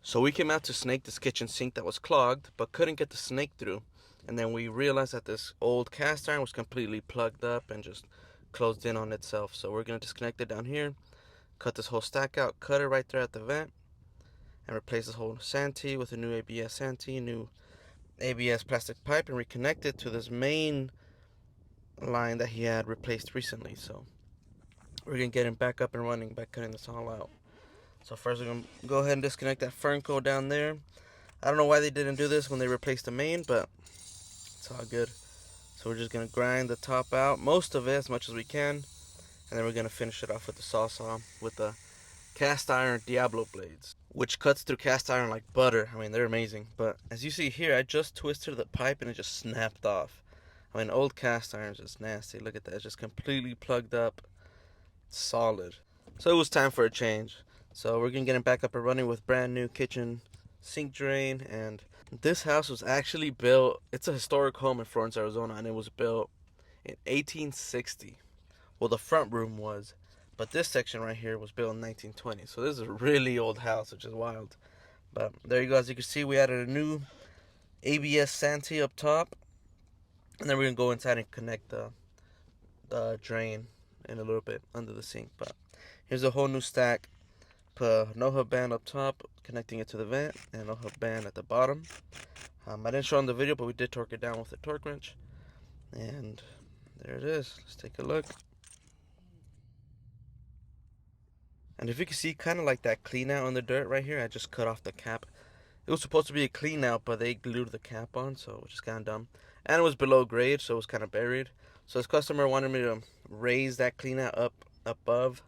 So we came out to snake this kitchen sink that was clogged, but couldn't get the snake through. And then we realized that this old cast iron was completely plugged up and just closed in on itself. So we're going to disconnect it down here, cut this whole stack out, cut it right there at the vent, and replace this whole Santee with a new ABS Santee, new ABS plastic pipe, and reconnect it to this main line that he had replaced recently. So we're going to get him back up and running by cutting this all out. So first we're going to go ahead and disconnect that Fernco down there. I don't know why they didn't do this when they replaced the main, but it's all good. So we're just going to grind the top out, most of it, as much as we can. And then we're going to finish it off with the saw with the cast iron Diablo blades, which cuts through cast iron like butter. I mean, they're amazing. But as you see here, I just twisted the pipe and it just snapped off. I mean, old cast iron is just nasty. Look at that. It's just completely plugged up, solid. So it was time for a change. So we're going to get him back up and running with brand new kitchen sink drain. And this house was actually built, it's a historic home in Florence, Arizona, and it was built in 1860. Well, the front room was, but this section right here was built in 1920. So this is a really old house, which is wild. But there you go. As you can see, we added a new ABS Santee up top. And then we're going to go inside and connect the drain in a little bit under the sink. But here's a whole new stack. Put a no-hub band up top, connecting it to the vent, and a no-hub band at the bottom. I didn't show on the video, but we did torque it down with a torque wrench. And there it is. Let's take a look. And if you can see, kind of like that clean out on the dirt right here, I just cut off the cap. It was supposed to be a clean out, but they glued the cap on, so it was just kind of dumb. And it was below grade, so it was kind of buried. So this customer wanted me to raise that clean out up above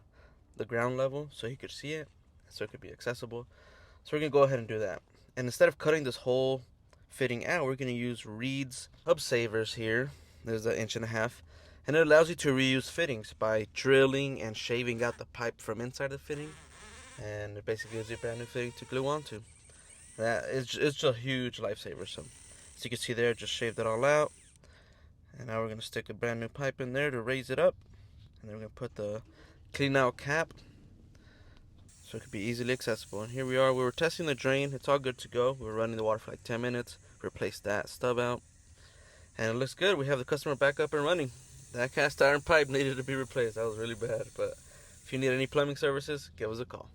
the ground level so he could see it, so it could be accessible. So we're going to go ahead and do that. And instead of cutting this whole fitting out, we're going to use Reed's hub savers here. There's an 1.5 inches. And it allows you to reuse fittings by drilling and shaving out the pipe from inside the fitting. And it basically gives you a brand new fitting to glue onto. That it's just a huge lifesaver. So as you can see there, just shaved it all out. And now we're going to stick a brand new pipe in there to raise it up. And then we're going to put the clean out cap so it could be easily accessible. And here we are. We were testing the drain. It's all good to go. We were running the water for like 10 minutes. Replaced that stub out. And it looks good. We have the customer back up and running. That cast iron pipe needed to be replaced. That was really bad. But if you need any plumbing services, give us a call.